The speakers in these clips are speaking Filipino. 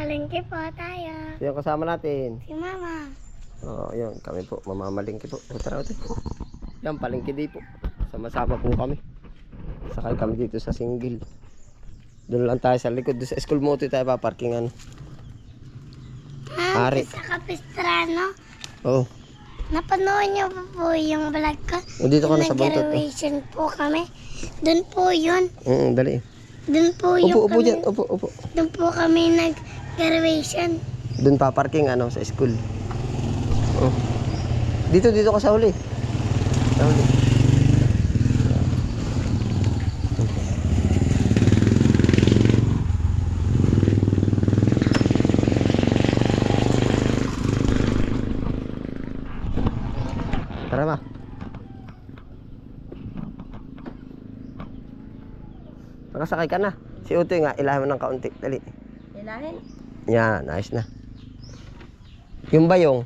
Palengke po tayo. Sino kasama natin? Si Mama. Oo, yun. Kami po. Mamamalingki po. O, tara, ate. Yan, palengke di po. Sama-sama po kami. Sakay kami dito sa single. Doon lang tayo sa likod. Doon sa school mo tayo paparkingan. Ari. Sa Capistrano. Oo. Napanood niyo po yung vlog ko? O, dito ka na sa buntot. Nag-graduation po kami. Doon po yun. Dali. Doon po yung Upo kami. dyan. Upo. Doon po kami nag-graduation. Doon paparking sa school. Oh. Dito ka sa huli. Sa huli. Tara ma. Nakasakay ka na. Si Utoy nga, ilahin mo ng kaunti. Dali. Ilahin? Yan, ayos na. Yung bayong.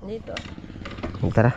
Dito. Tara.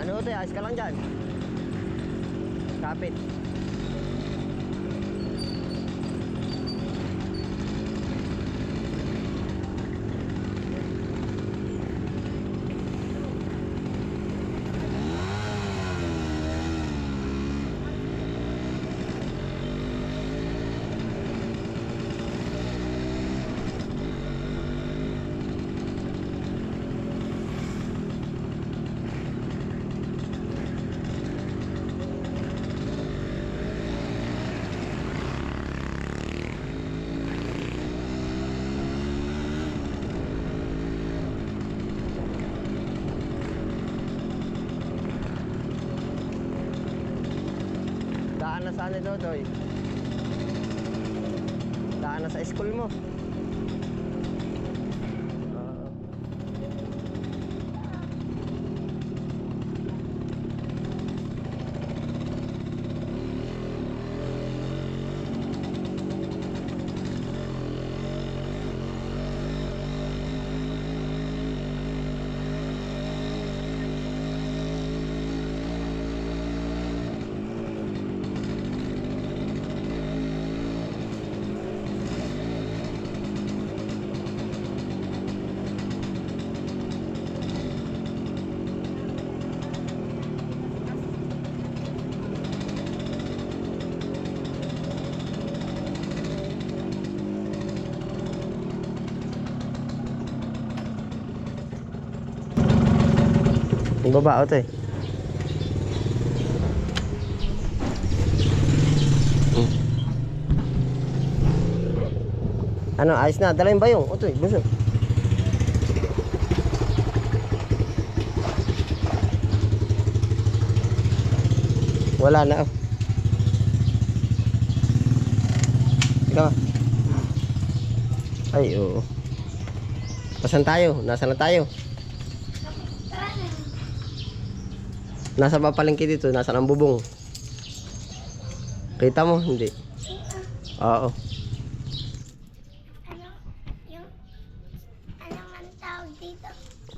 Ano ito? Ayos ka lang dyan. Kapit. Daan na saan ito, Toy? Daan na sa school mo. Yung baba, ito eh. Ano, ayos na. Dala yung bayong. Ito eh, gusto. Wala na. Ikaw. Ay, oo. Pasan tayo? Nasaan na tayo? Nasa ba palengke dito? Nasa ang bubong? Kita mo? Hindi. Oo. Ano man tawag dito?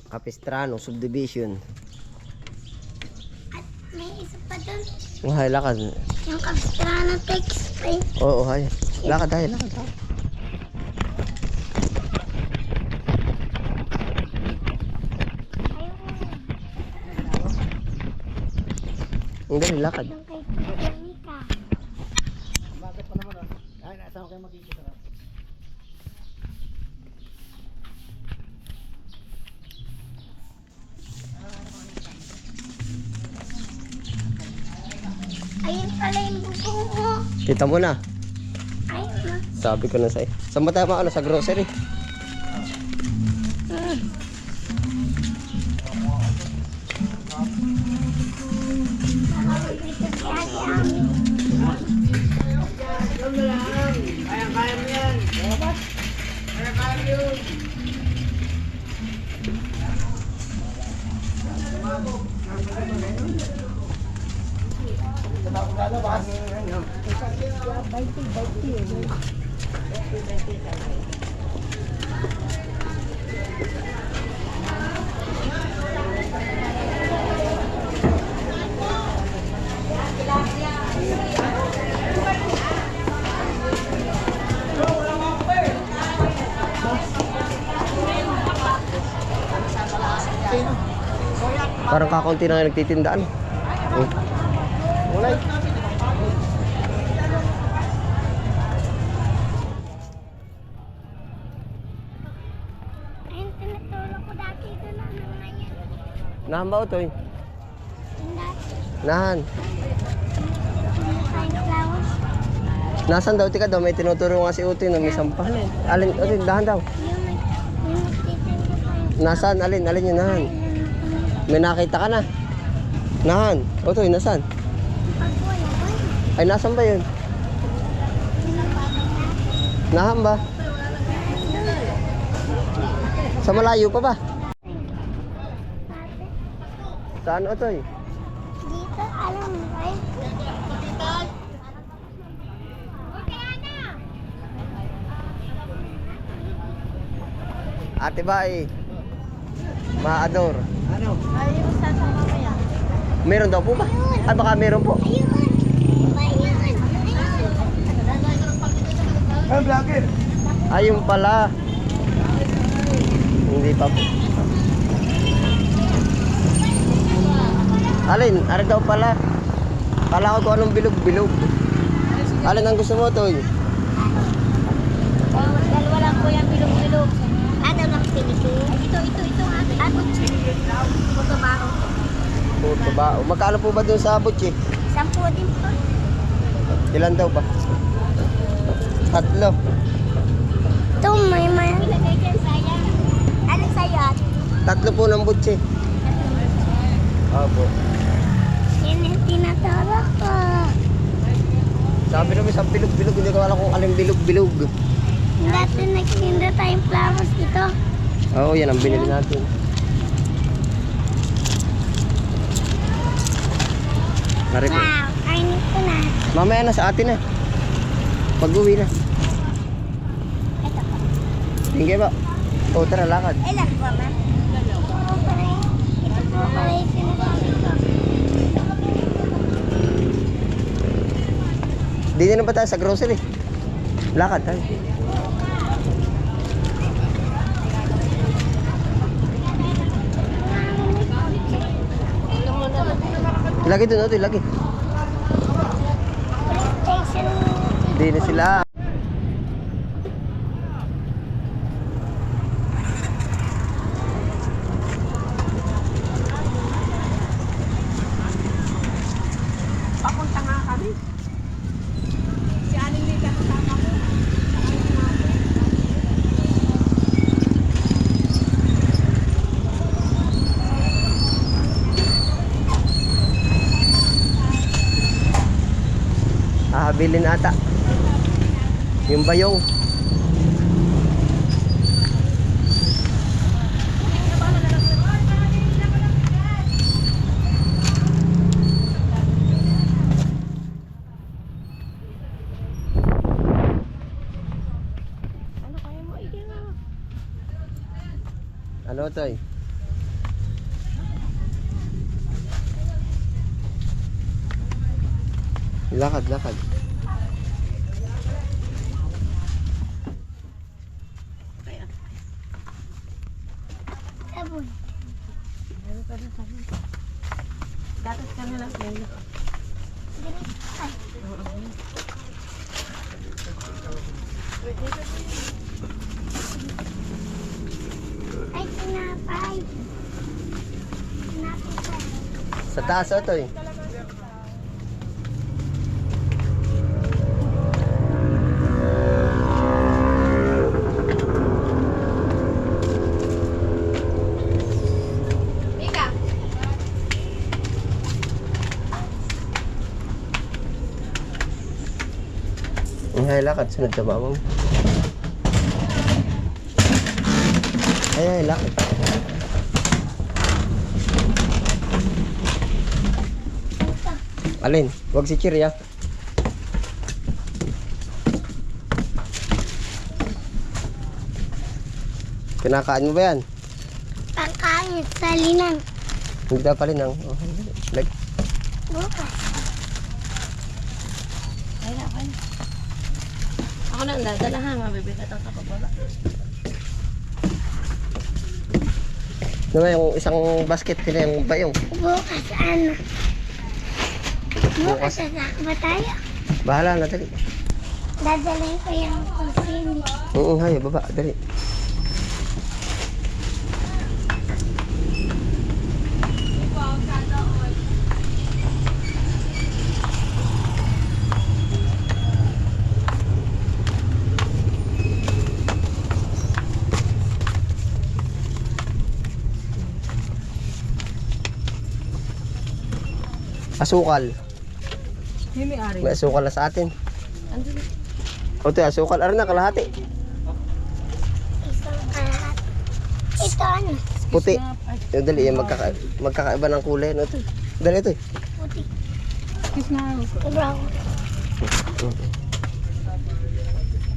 Capistrano Subdivision. At may isa pa doon. Hay, lakad. Yung Capistrano Textile. Oo, hay. Lakad tayo, lakad tayo. Ang dali, lakad. Yung kay Tita Mika. Bakit pa naman ay nasa kayo magkikita na. Ayun pala yung bubong mo. Kita mo na. Ayun na. Sabi ko na sa'yo. Saan ba tayo maano? Sa grocery. Parang kakaunti na nga nagtitindaan. Oh. Ulay. Ayun, tinutulog ko dati doon na ngayon. Nahan ba ito eh? Yung dati. Nahan. Yung flowers. Nasaan daw? Tika daw, may tinuturo nga si Utoy na may sampahan eh. Alin, Utoy, dahan daw. Yung nagtitinda tayo. Nasaan? Alin yung nahan? May nakita ka na. Nahan. Utoy, nasaan? Pag wala ko. Ay, nasaan ba yun? Nahan ba? Sa malayo pa ba? Saan, Utoy? Dito, alam mo ba? Ate Bai. Ma-ador. Ano? Ayun, saan sa mamaya? Meron daw po ba? Ay, baka meron po. Ayun. Ayun. Ay, vlogger. Ayun pala. Hindi pa po. Alin? Ari daw pala. Kala ko kung anong bilog-bilog. Alin ang gusto mo, Toy? Dalawa lang po yung bilog-bilog. Ano lang pinito? Ito. Ano? Puto baro. Puto ba? Magkano po ba dun sa butchi? 10 din po. Ilan daw ba? 3. Ito, may ilagay dyan saya. Ano sa'yo? 3 po ng butchi. Opo. Yan yung tinatawag ko. Sabi namin sa bilog-bilog, hindi ko alam kung alin bilog-bilog. Dati nagtinda tayong flowers dito. Oo, yan ang binili natin. Nari po. Wow, kainin ko na. Mamaya na sa atin na. Pag-uwi na. Ito po. Tingin ba? O, tara, lakad. Ilan po, ma'am? Ito po pala yung sinasabi ko. Di na ba tayo sa grocery? Lakad tayo. Lagi doon, Otoy, lagi. PlayStation. Di na sila. Papunta nga kami. Si Aling Lita kasama ko. Hahabilin ata. Yung bayong. Ano kaya mo? Ige nga. Ano, Toy? Lakad, lakad. Sabon. Meron pa rin kami. Dapat ka na lang. Meron. Ay, ay, tinapay. Tinapay pa. Sa taas, Otoy. Ay, lakad. Sunod sa mama mo. Ay, lakad. Alin? Huwag si Chiri, ah. Kinakain mo ba yan? Pagkain, salinan. Hindi daw pa rin ang... Oh, Bukas. Ay na, ay na. Ako na ang dadala ha, mabibigat ang kapababa. Ano ba yung isang basket pila yung bayong? Bukas, ano? Bukas. Bukas, sasaka ba tayo? Bahala na, dali. Dadalhin ko yung kusini. Oo, hayo, baba, dali. Asukal. Yung may-ari. May asukal na sa atin. Andun. O ito, asukal. Aran na, kalahati. Isang kalat. Ito ano? Puti. Ay, Yung dali, yung magkakaiba ng kulay. Ano ito? Dali ito. Puti. kiss nga ako. Brown.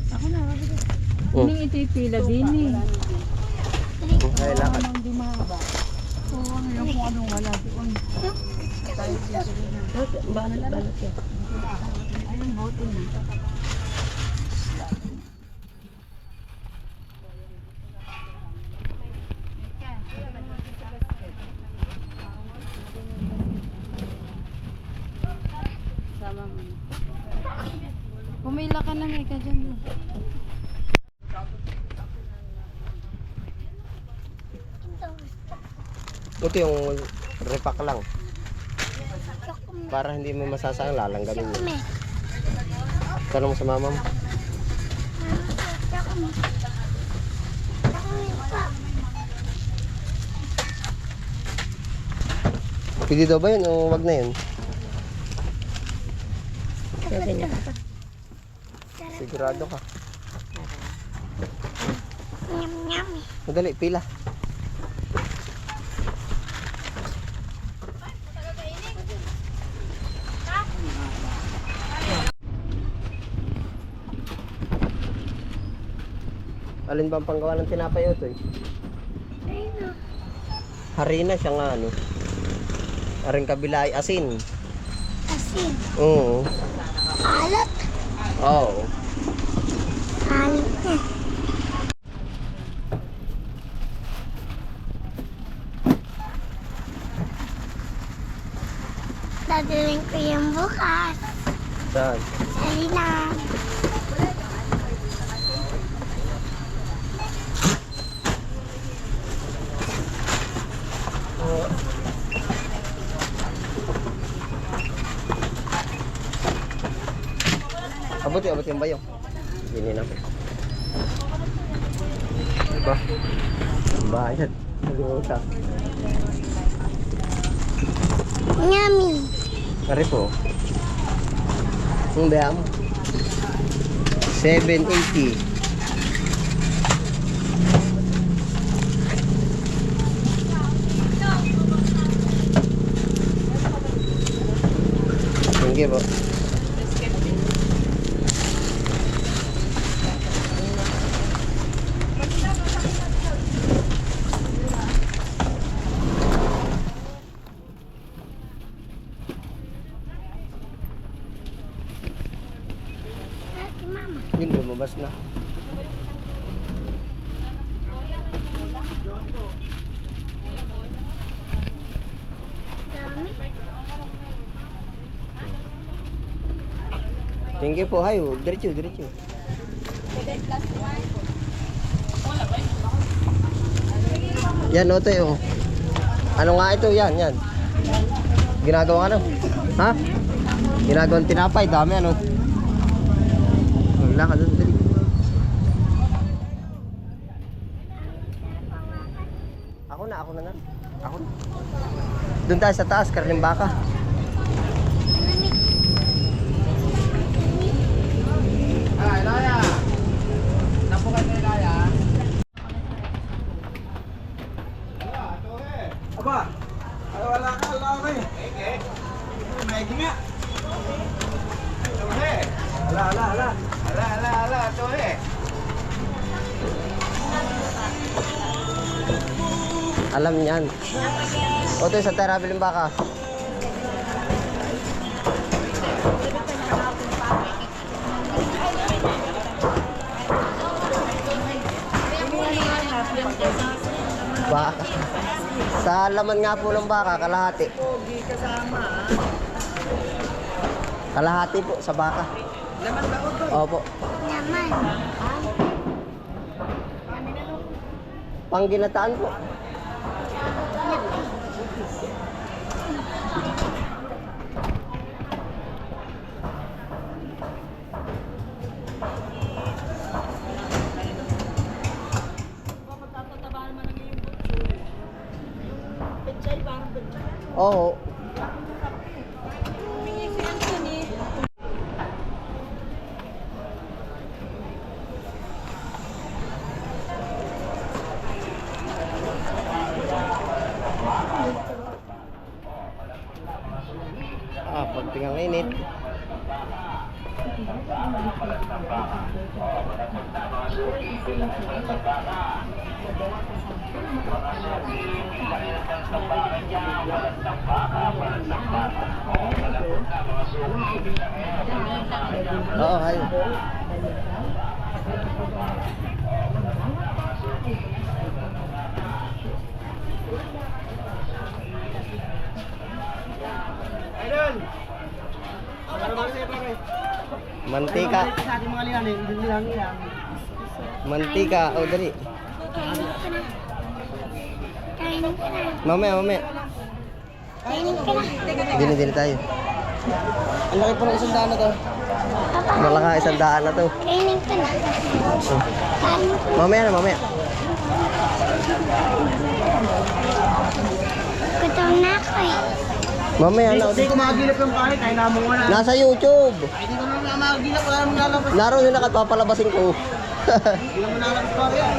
Ako na, mabigat. Oh. Hindi ito yung pila din eh. Ay, lakad. Ano hindi mahaba. Oo, ano yung kung anong wala doon. Banat yan. Ayun, bote na. Sama mo. Pumila ka lang eh, ka dyan. Ito yung repack lang. Para hindi mo masasayang, lalanggamin mo. Kami. Tanong mo sa mama mo. Kami. Kami pa. Pwede daw ba yun o wag na yun? Sabi niya. Sigurado ka. Nyam nyam. Madali, pila. Alin ba ang panggawa ng tinapay ito eh? Ayun o. Harina siya nga ano. Aring kabila ay asin. Asin. Oo. Alat. Oo. Alat na. Dadalhin ko yung bukas. Saan? Salinan. Abot yung bayong. Gini na po. Diba? Bayad. Nag-uusap. Yummy. Kari po. Ang baya mo. 780. Thank you po. Mama. Yun, lumabas na. Dami. Thank you po. Hayo, diretso, diretso. Yan, otoy, oh. Ano nga ito? Yan, yan. Ginagawa ano? Ha? Ginagawang tinapay. Dami, ano? Wala ka doon, dali. Ako na nga. Ako na. Doon tayo sa taas, karning baka. Aba, ay wala ka, wala ka eh. Maigi nga. Ala, ito eh. Alam niyan. O, ito sa terabil yung baka. Baka. Sa laman nga po ng baka, kalahati. Kalahati po sa baka. Opo. Naman. Pangginataan po. Oo. Pagtingang init. Oo, ayun. Idol! Ano ba kasi pare? Mantika. Sa ating mga lihan, hindi nilang nilang. Mantika. O, dali. Kainin ka na. Mamaya, mamaya. Kainin ka na. Dini tayo. Ang laki po ng isang daan na to. Papa, Malaka 100 na to. kainin ka na. Kainin ka. Mamaya na, mamaya. Gutom na ako eh. Mamaya na. Hindi ko makagilap yung pare, kaya namang wala. Nasa YouTube. Ay, hindi ko na makagilap, wala naman lalabas. Naroon yung nakapapalabasin ko. Hindi naman lalabas pare yan.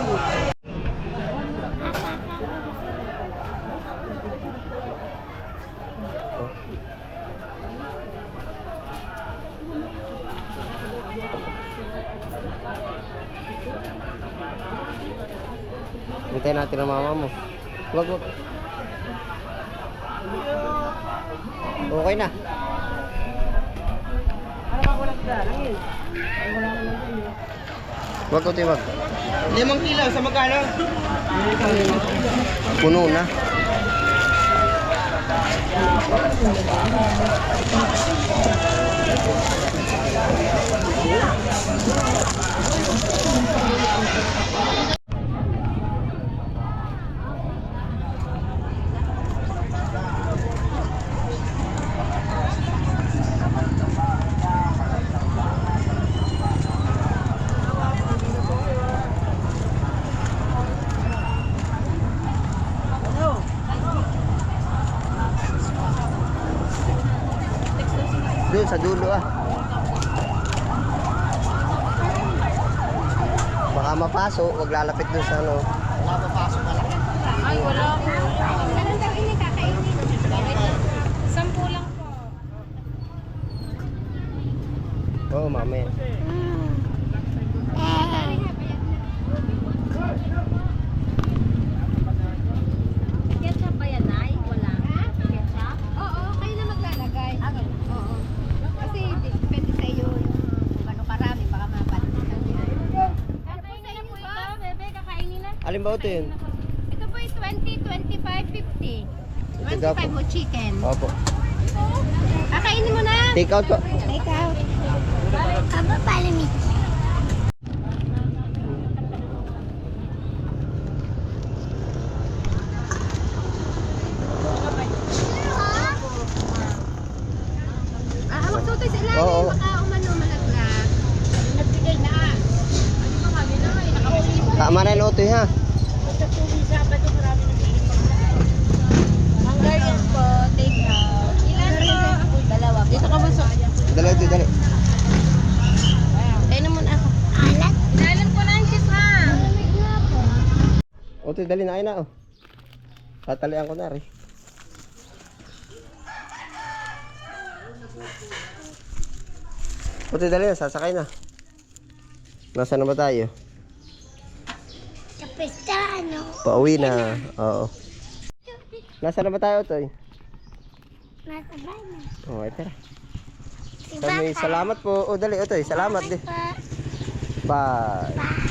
Hintayin natin ang mama mo. Wag. Okay na. Wag ko wag. 5 kilo, sa magkano? Puno na. Doon sa dulo ah. Baka mapasok, wag lalapit doon sa ano. Ay, wala ko. Ganun daw ini kakainin. 10 lang po. Oo, mamaya. Ketchup ba yan, Nay? Wala. Ketchup? Oo, kayo na maglalagay. Oo. Kasi depende sa iyo kung ano karami, baka mapalitan ka niya. Kakainin na po ito, bebe. Kakainin na. Alin ba ito yun? Ito po ay 20, 25, 50. Tiga po. 25 mo chicken. Opo. Kakainin mo na. Take out po. Take out. Aba, palamig. Magsutoy sa ilalim, Oo. baka umano malaglag. Nagbigay na. Ano ba kami na? Nakausip. Tama na yung utoy ha. Sa tuwing Sabado, marami nag-iinom. Hungarian po, take out. Ilan po? Dalawa po. Dito ka ba sa? Dali ito, dali. Kaya naman ako. Alat? Ilalim ko na yung cheese, ha? Malamig na po. Utoy, dali na kayo na oh. Tatalian ko na rin. Puti, dali na, sasakay na. Nasaan na ba tayo? Sa pista, ano? Pauwi na. Oo. Nasaan na ba tayo, Toy? Nasa bahay na. Okay, tara. Si Kami, salamat po. O, dali, Toy. Salamat din. Pa. Bye. Bye.